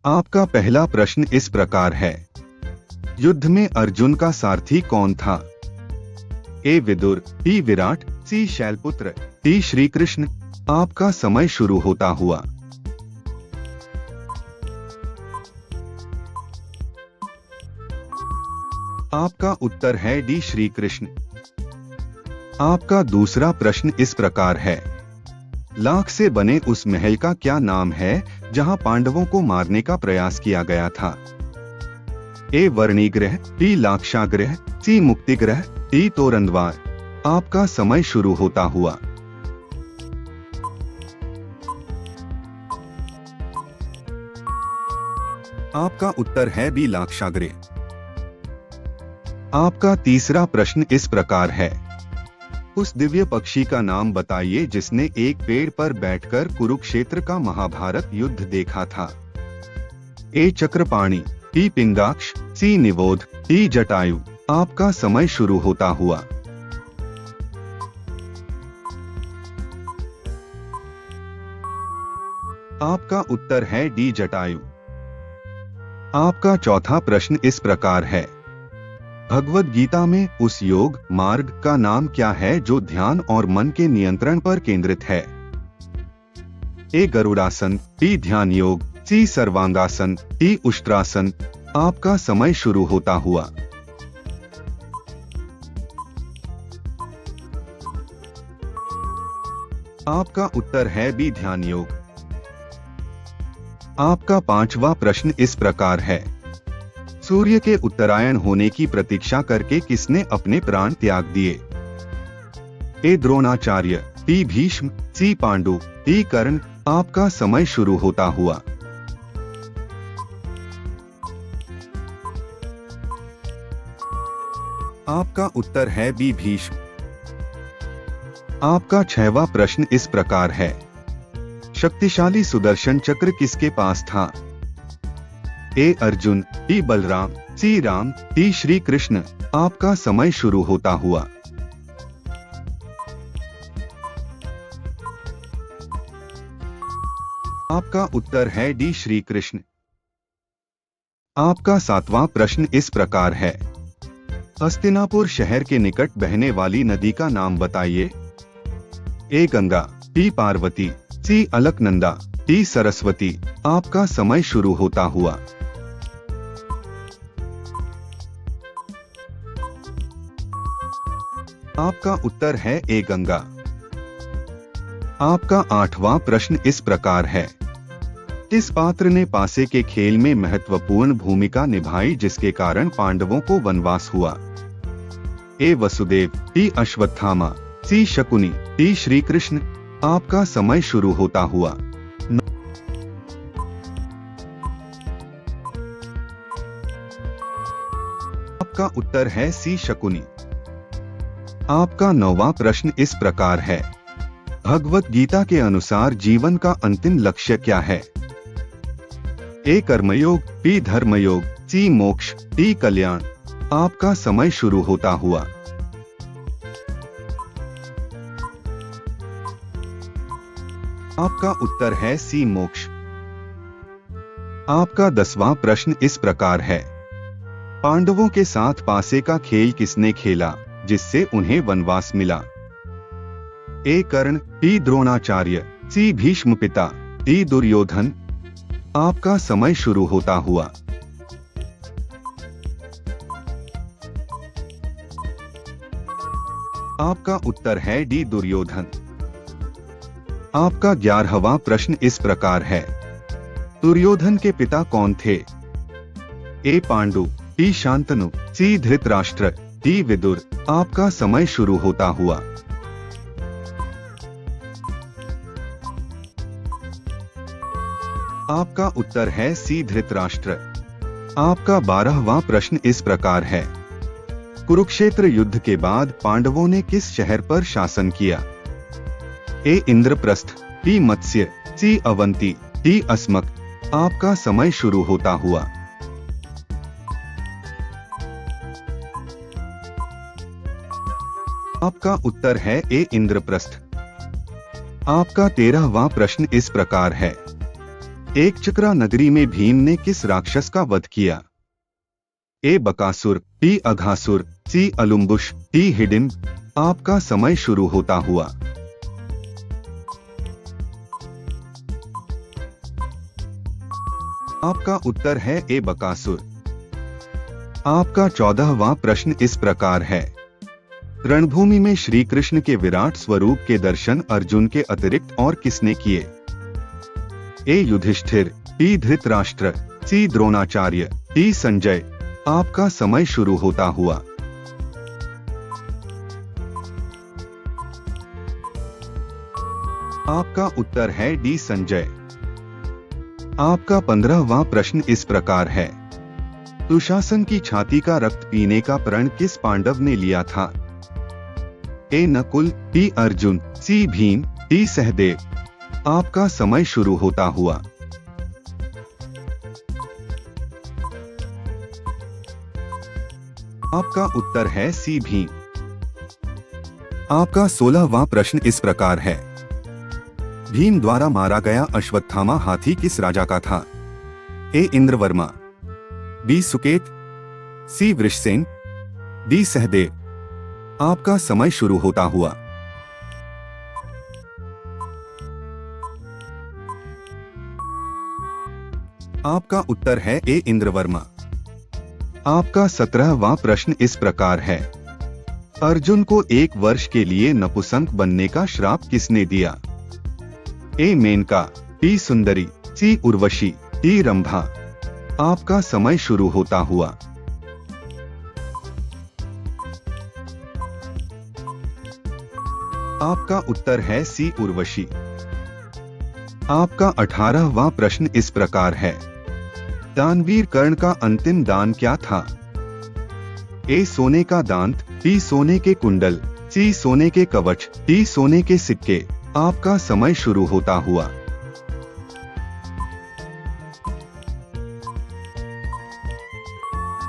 आपका पहला प्रश्न इस प्रकार है, युद्ध में अर्जुन का सारथी कौन था? ए विदुर, बी विराट, सी शैलपुत्र, डी श्री कृष्ण। आपका समय शुरू होता हुआ। आपका उत्तर है डी श्री कृष्ण। आपका दूसरा प्रश्न इस प्रकार है, लाख से बने उस महल का क्या नाम है जहां पांडवों को मारने का प्रयास किया गया था? ए वर्णिग्रह, बी लाक्षाग्रह, सी मुक्तिग्रह, डी तोरंद्वार। आपका समय शुरू होता हुआ। आपका उत्तर है बी लाक्षाग्रह। आपका तीसरा प्रश्न इस प्रकार है, उस दिव्य पक्षी का नाम बताइए जिसने एक पेड़ पर बैठकर कुरुक्षेत्र का महाभारत युद्ध देखा था। ए चक्रपाणि, बी पिंगाक्ष, सी निवोध, डी जटायु। आपका समय शुरू होता हुआ। आपका उत्तर है डी जटायु। आपका चौथा प्रश्न इस प्रकार है, भगवद गीता में उस योग मार्ग का नाम क्या है जो ध्यान और मन के नियंत्रण पर केंद्रित है? ए गरुड़ासन, बी ध्यान योग, सी सर्वांगासन, डी उष्ट्रासन। आपका समय शुरू होता हुआ। आपका उत्तर है बी ध्यान योग। आपका पांचवा प्रश्न इस प्रकार है, सूर्य के उत्तरायण होने की प्रतीक्षा करके किसने अपने प्राण त्याग दिए? ए द्रोणाचार्य, बी भीष्म, सी पांडु, डी कर्ण। आपका समय शुरू होता हुआ। आपका उत्तर है बी भीष्म। आपका छठवां प्रश्न इस प्रकार है, शक्तिशाली सुदर्शन चक्र किसके पास था? ए अर्जुन, बी बलराम, सी राम, डी श्री कृष्ण। आपका समय शुरू होता हुआ। आपका उत्तर है डी श्री कृष्ण। आपका सातवां प्रश्न इस प्रकार है, हस्तिनापुर शहर के निकट बहने वाली नदी का नाम बताइए। ए गंगा, बी पार्वती, सी अलकनंदा, डी सरस्वती। आपका समय शुरू होता हुआ। आपका उत्तर है ए गंगा। आपका आठवां प्रश्न इस प्रकार है, किस पात्र ने पासे के खेल में महत्वपूर्ण भूमिका निभाई जिसके कारण पांडवों को वनवास हुआ? ए वसुदेव, डी अश्वत्थामा, सी शकुनी, डी श्री कृष्ण। आपका समय शुरू होता हुआ। आपका उत्तर है सी शकुनी। आपका नौवां प्रश्न इस प्रकार है, भगवत गीता के अनुसार जीवन का अंतिम लक्ष्य क्या है? ए कर्मयोग, बी धर्मयोग, सी मोक्ष, डी कल्याण। आपका समय शुरू होता हुआ। आपका उत्तर है सी मोक्ष। आपका 10वां प्रश्न इस प्रकार है, पांडवों के साथ पासे का खेल किसने खेला जिससे उन्हें वनवास मिला? ए कर्ण, बी द्रोणाचार्य, सी भीष्म पिता, डी दुर्योधन। आपका समय शुरू होता हुआ। आपका उत्तर है डी दुर्योधन। आपका 11वां प्रश्न इस प्रकार है, दुर्योधन के पिता कौन थे? ए पांडु, बी शांतनु, सी धृतराष्ट्र, डी विदुर। आपका समय शुरू होता हुआ। आपका उत्तर है सी धृतराष्ट्र। आपका 12वां प्रश्न इस प्रकार है, कुरुक्षेत्र युद्ध के बाद पांडवों ने किस शहर पर शासन किया? ए इंद्रप्रस्थ, बी मत्स्य, सी अवंती, डी अस्मक। आपका समय शुरू होता हुआ। आपका उत्तर है ए इंद्रप्रस्थ। आपका 13वां प्रश्न इस प्रकार है, एक चक्रा नगरी में भीम ने किस राक्षस का वध किया? ए बकासुर, टी अघासुर, सी अलुम्बुश, टी हिडिंब। आपका समय शुरू होता हुआ। आपका उत्तर है ए बकासुर। आपका 14वां प्रश्न इस प्रकार है। रणभूमि में श्री कृष्ण के विराट स्वरूप के दर्शन अर्जुन के अतिरिक्त और किसने किए? ए युधिष्ठिर, टी धृतराष्ट्र, सी द्रोणाचार्य, टी संजय। आपका समय शुरू होता हुआ। आपका उत्तर है डी संजय। आपका 15वां प्रश्न इस प्रकार है। दुशासन की छाती का रक्त पीने का प्रण किस पांडव ने लिया था? ए नकुल, टी अर्जुन, सी भीम, टी सहदेव। आपका समय शुरू होता हुआ। आपका उत्तर है सी भीम। आपका 16वां प्रश्न इस प्रकार है। भीम द्वारा मारा गया अश्वत्थामा हाथी किस राजा का था? ए इंद्रवर्मा, बी सुकेत, सी वृषसेन, डी सहदेव। आपका समय शुरू होता हुआ। आपका उत्तर है ए इंद्रवर्मा। आपका 17वां प्रश्न इस प्रकार है। अर्जुन को 1 वर्ष के लिए नपुंसक बनने का श्राप किसने दिया? ए मेनका, टी सुंदरी, सी उर्वशी, टी रंभा। आपका समय शुरू होता हुआ। आपका उत्तर है सी उर्वशी। आपका 18वां प्रश्न इस प्रकार है। दानवीर कर्ण का अंतिम दान क्या था? ए सोने का दांत, टी सोने के कुंडल, सी सोने के कवच, टी सोने के सिक्के। आपका समय शुरू होता हुआ।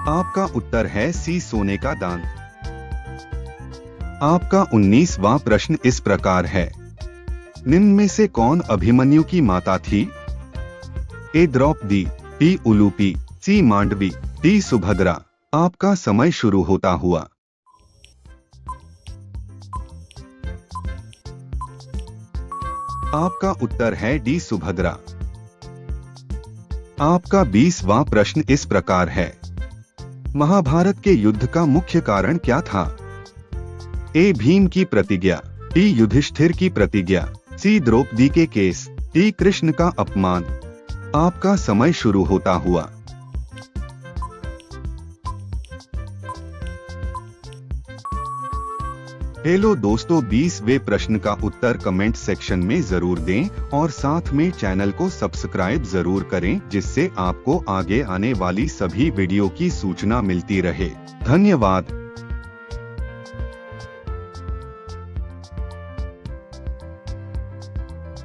आपका उत्तर है सी सोने का दांत। आपका 19वां प्रश्न इस प्रकार है। निम्न में से कौन अभिमन्यु की माता थी? ए द्रौपदी, टी उलूपी, सी मांडवी, टी सुभद्रा। आपका समय शुरू होता हुआ। आपका उत्तर है डी सुभद्रा। आपका 20वां प्रश्न इस प्रकार है। महाभारत के युद्ध का मुख्य कारण क्या था? ए भीम की प्रतिज्ञा, टी युधिष्ठिर की प्रतिज्ञा, सी द्रौपदी के केस, टी कृष्ण का अपमान। आपका समय शुरू होता हुआ। हेलो दोस्तों, 20वें प्रश्न का उत्तर कमेंट सेक्शन में जरूर दें और साथ में चैनल को सब्सक्राइब जरूर करें, जिससे आपको आगे आने वाली सभी वीडियो की सूचना मिलती रहे। धन्यवाद।